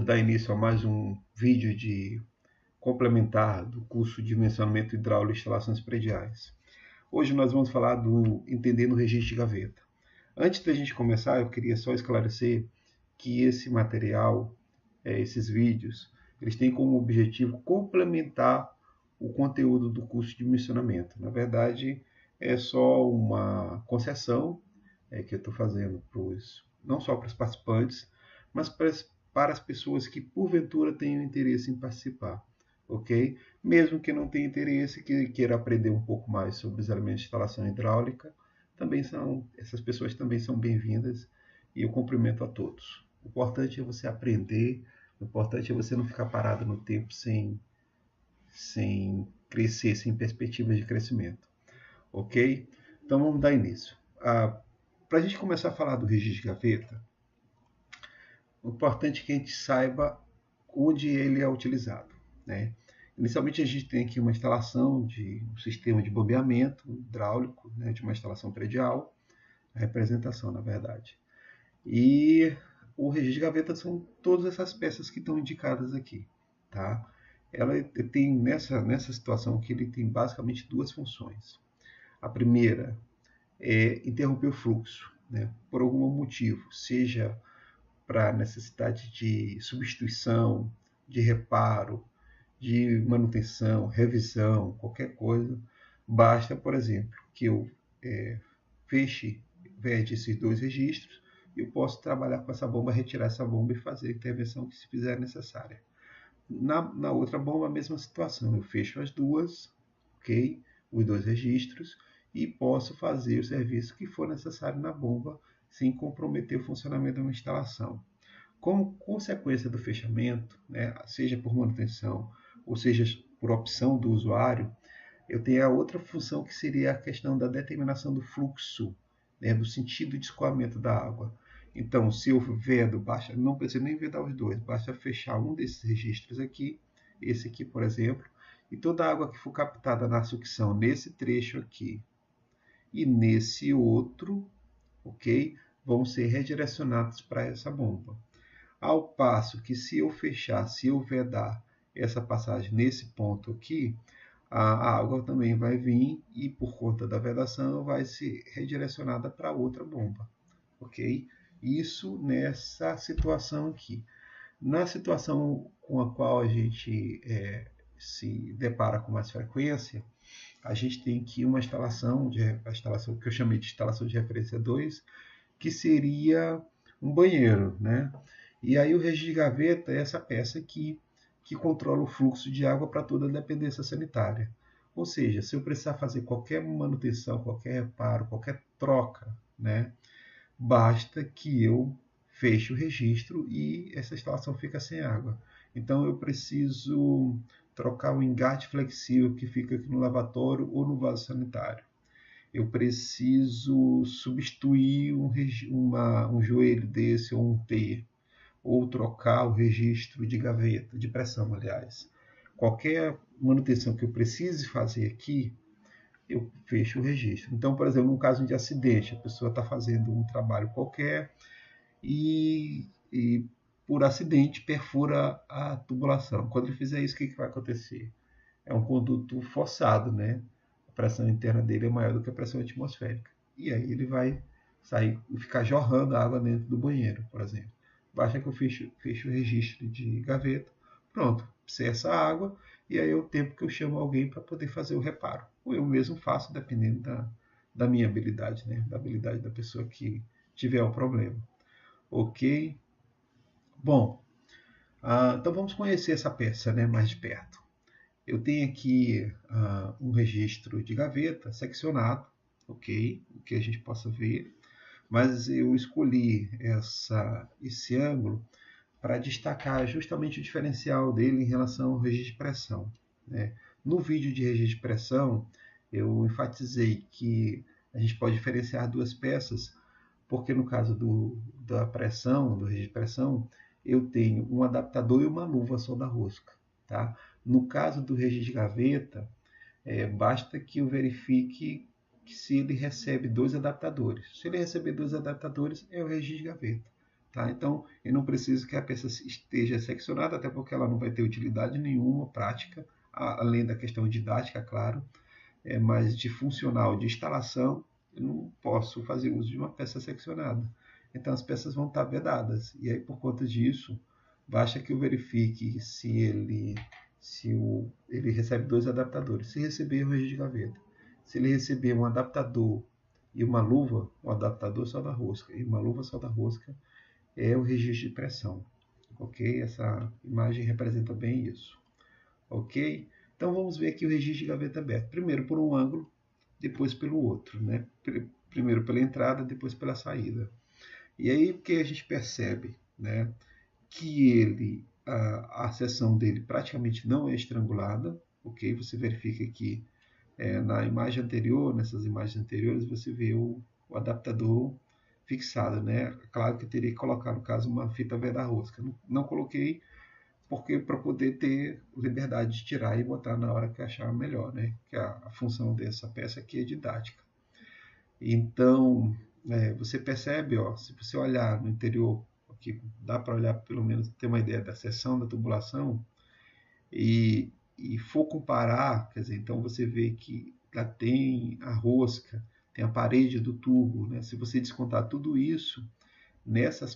Vamos dar início a mais um vídeo de complementar do curso de dimensionamento hidráulico e instalações prediais. Hoje nós vamos falar do entendendo o registro de gaveta. Antes da gente começar, eu queria só esclarecer que esse material, esses vídeos, eles têm como objetivo complementar o conteúdo do curso de dimensionamento. Na verdade, é só uma concessão que eu estou fazendo não só para os participantes, mas para as pessoas que porventura tenham interesse em participar, ok? Mesmo que não tenha interesse, que queira aprender um pouco mais sobre os elementos de instalação hidráulica, essas pessoas também são bem-vindas e eu cumprimento a todos. O importante é você aprender, o importante é você não ficar parado no tempo sem crescer, sem perspectivas de crescimento, ok? Então vamos dar início. Para a gente começar a falar do registro de gaveta, o importante é que a gente saiba onde ele é utilizado, né? Inicialmente a gente tem aqui uma instalação de um sistema de bombeamento hidráulico, né, de uma instalação predial, a representação, na verdade. E o registro de gaveta são todas essas peças que estão indicadas aqui, tá? Ela tem nessa situação que ele tem basicamente duas funções. A primeira é interromper o fluxo, né, por algum motivo, seja para necessidade de substituição, de reparo, de manutenção, revisão, qualquer coisa, basta, por exemplo, que eu vede esses dois registros e eu posso trabalhar com essa bomba, retirar essa bomba e fazer a intervenção que se fizer necessária. Na outra bomba, a mesma situação, eu fecho as duas, ok? Os dois registros e posso fazer o serviço que for necessário na bomba sem comprometer o funcionamento da instalação. Como consequência do fechamento, né, seja por manutenção ou seja por opção do usuário, eu tenho a outra função que seria a questão da determinação do fluxo, né, do sentido de escoamento da água. Então, se eu vedo, não preciso nem vedar os dois, basta fechar um desses registros aqui, esse aqui, por exemplo, e toda a água que for captada na sucção nesse trecho aqui e nesse outro, ok, vão ser redirecionados para essa bomba. Ao passo que se eu vedar essa passagem nesse ponto aqui, a água também vai vir e por conta da vedação vai ser redirecionada para outra bomba, ok? Isso nessa situação aqui. Na situação com a qual a gente se depara com mais frequência, a gente tem aqui uma instalação, a instalação que eu chamei de instalação de referência 2, que seria um banheiro, né? E aí o registro de gaveta é essa peça aqui que controla o fluxo de água para toda a dependência sanitária. Ou seja, se eu precisar fazer qualquer manutenção, qualquer reparo, qualquer troca, né, basta que eu feche o registro e essa instalação fica sem água. Então eu preciso trocar o engate flexível que fica aqui no lavatório ou no vaso sanitário. Eu preciso substituir um joelho desse ou um T, ou trocar o registro de gaveta, de pressão, aliás. Qualquer manutenção que eu precise fazer aqui, eu fecho o registro. Então, por exemplo, num caso de acidente, a pessoa está fazendo um trabalho qualquer e por acidente perfura a tubulação. Quando ele fizer isso, o que vai acontecer? É um conduto forçado, né? A pressão interna dele é maior do que a pressão atmosférica. E aí ele vai sair e ficar jorrando água dentro do banheiro, por exemplo. Basta que eu feche o registro de gaveta, pronto, cessa a água e aí é o tempo que eu chamo alguém para poder fazer o reparo. Ou eu mesmo faço, dependendo da minha habilidade, né? Da habilidade da pessoa que tiver o problema. Ok? Bom, então vamos conhecer essa peça, né, mais de perto. Eu tenho aqui um registro de gaveta seccionado, ok? O que a gente possa ver, mas eu escolhi esse ângulo para destacar justamente o diferencial dele em relação ao registro de pressão, né? No vídeo de registro de pressão, eu enfatizei que a gente pode diferenciar duas peças, porque no caso da pressão, do registro de pressão, eu tenho um adaptador e uma luva solda-rosca, tá? No caso do registro de gaveta, basta que eu verifique que se ele recebe dois adaptadores. Se ele receber dois adaptadores, é o registro de gaveta. Tá? Então, eu não preciso que a peça esteja seccionada, até porque ela não vai ter utilidade nenhuma prática, além da questão didática, claro, mas de funcional, de instalação, eu não posso fazer uso de uma peça seccionada. Então, as peças vão estar vedadas. E aí, por conta disso, basta que eu verifique ele recebe 2 adaptadores. Se receber, eu registro de gaveta. Se ele receber um adaptador e uma luva, um adaptador só da rosca e uma luva só da rosca, é o registro de pressão. Ok? Essa imagem representa bem isso. Ok? Então vamos ver aqui o registro de gaveta aberto. Primeiro por um ângulo, depois pelo outro. Né? Primeiro pela entrada, depois pela saída. E aí o que a gente percebe? Né? Que a seção dele praticamente não é estrangulada. Ok? Você verifica que na imagem anterior, nessas imagens anteriores, você vê o adaptador fixado, né? Claro que eu teria que colocar, no caso, uma fita veda-rosca. Não coloquei porque para poder ter liberdade de tirar e botar na hora que achar melhor, né? Que a função dessa peça aqui é didática. Então, você percebe, ó, se você olhar no interior, aqui dá para olhar pelo menos ter uma ideia da seção da tubulação e for comparar, quer dizer, então você vê que lá tem a rosca, tem a parede do tubo, né? Se você descontar tudo isso nessa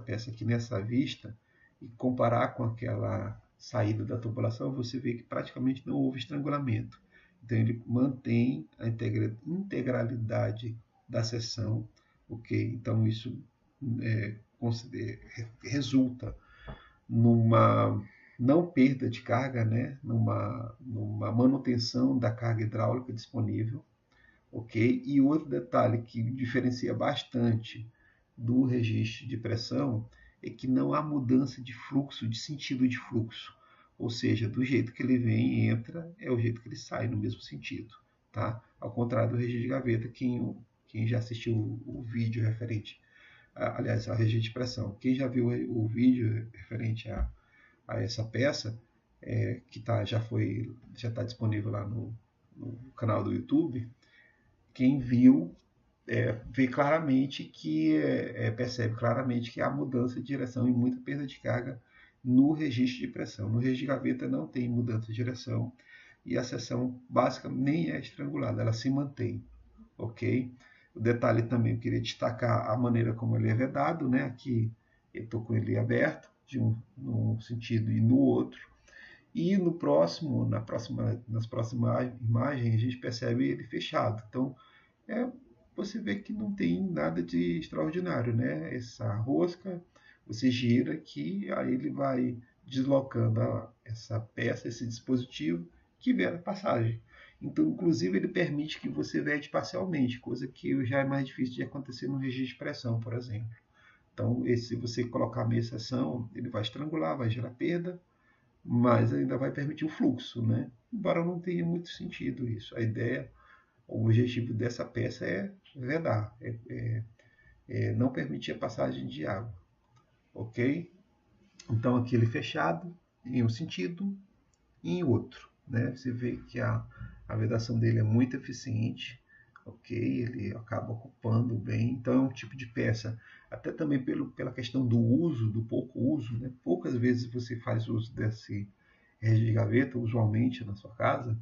peça aqui, nessa vista, e comparar com aquela saída da tubulação, você vê que praticamente não houve estrangulamento. Então ele mantém a integralidade da seção, ok? Então isso resulta numa não perda de carga, né? numa manutenção da carga hidráulica disponível, ok? E outro detalhe que diferencia bastante do registro de pressão é que não há mudança de fluxo, de sentido de fluxo. Ou seja, do jeito que ele vem e entra, é o jeito que ele sai, no mesmo sentido. Tá? Ao contrário do registro de gaveta, quem já assistiu o vídeo referente, aliás, ao registro de pressão, quem já viu o vídeo referente a essa peça, que já está disponível lá no canal do YouTube, quem viu vê claramente percebe claramente que há mudança de direção e muita perda de carga no registro de pressão. No registro de gaveta não tem mudança de direção e a seção básica nem é estrangulada, ela se mantém, ok? O detalhe também, eu queria destacar a maneira como ele é vedado, né? Aqui eu estou com ele aberto, num sentido e no outro. E nas próximas imagens, a gente percebe ele fechado. Então, é, você vê que não tem nada de extraordinário, né? Essa rosca, você gira aqui, aí ele vai deslocando essa peça, esse dispositivo que vê a passagem. Então, inclusive, ele permite que você vede parcialmente, coisa que já é mais difícil de acontecer no registro de pressão, por exemplo. Então, se você colocar a meia seção, ele vai estrangular, vai gerar perda, mas ainda vai permitir o fluxo, né? Embora não tenha muito sentido isso. A ideia, o objetivo dessa peça é vedar, não permitir a passagem de água, ok? Então aqui ele fechado em um sentido e em outro, né? Você vê que a vedação dele é muito eficiente, ok? Ele acaba ocupando bem, então é um tipo de peça, até também pela questão do uso, do pouco uso, né? Poucas vezes você faz uso desse registro de gaveta, usualmente na sua casa,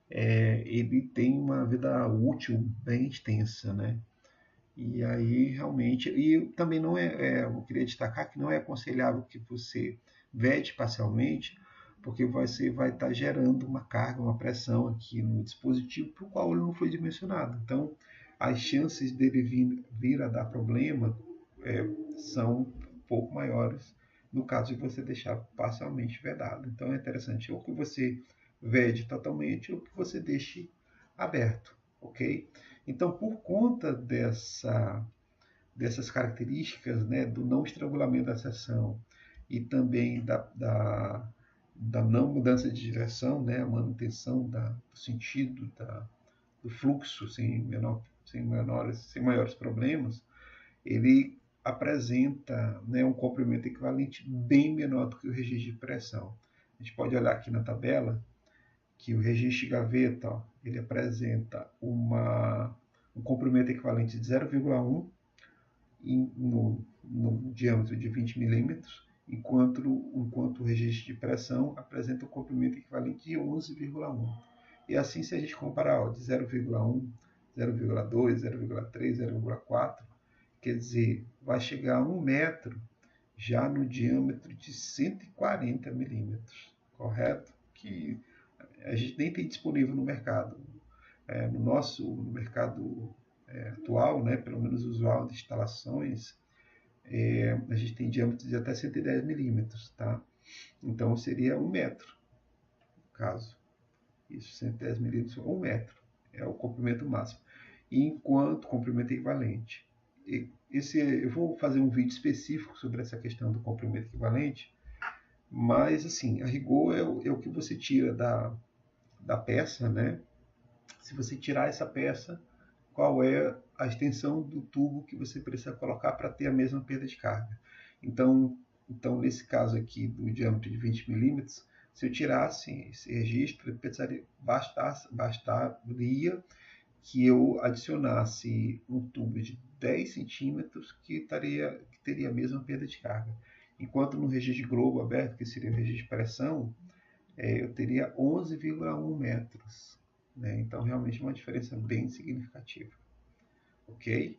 ele tem uma vida útil bem extensa, né? E aí realmente, e também não eu queria destacar que não é aconselhável que você vede parcialmente, porque você vai estar gerando uma carga, uma pressão aqui no dispositivo para o qual ele não foi dimensionado. Então, as chances dele vir a dar problema são um pouco maiores no caso de você deixar parcialmente vedado. Então é interessante ou que você vede totalmente ou que você deixe aberto, ok? Então, por conta dessas características, né, do não estrangulamento da seção e também da não mudança de direção, né, a manutenção do sentido do fluxo sem maiores problemas, ele apresenta, né, um comprimento equivalente bem menor do que o registro de pressão. A gente pode olhar aqui na tabela que o registro de gaveta, ó, ele apresenta um comprimento equivalente de 0,1 no no diâmetro de 20 milímetros, enquanto o registro de pressão apresenta um comprimento equivalente de 11,1. E assim, se a gente comparar de 0,1, 0,2, 0,3, 0,4, quer dizer, vai chegar a 1 metro já no diâmetro de 140 milímetros, correto? Que a gente nem tem disponível no mercado. No mercado atual, né, pelo menos usual de instalações, a gente tem diâmetros de até 110 milímetros, tá? Então seria 1 metro, no caso. Isso, 110 milímetros, 1 metro. É o comprimento máximo. Enquanto comprimento equivalente. Eu vou fazer um vídeo específico sobre essa questão do comprimento equivalente, mas assim, a rigor é o que você tira da peça, né? Se você tirar essa peça, qual é a extensão do tubo que você precisa colocar para ter a mesma perda de carga. Então, nesse caso aqui do diâmetro de 20 milímetros, se eu tirasse esse registro, bastaria que eu adicionasse um tubo de 10 centímetros que teria a mesma perda de carga. Enquanto no registro de globo aberto, que seria o registro de pressão, eu teria 11,1 metros. Né? Então, realmente uma diferença bem significativa. Ok?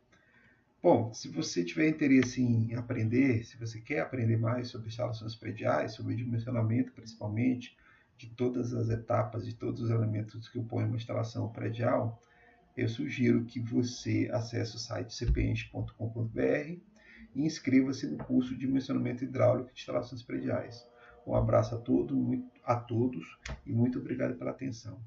Bom, se você tiver interesse em aprender, se você quer aprender mais sobre instalações prediais, sobre dimensionamento principalmente, de todas as etapas, de todos os elementos que compõem uma instalação predial, eu sugiro que você acesse o site cpenge.com.br e inscreva-se no curso de dimensionamento hidráulico de instalações prediais. Um abraço a todos e muito obrigado pela atenção.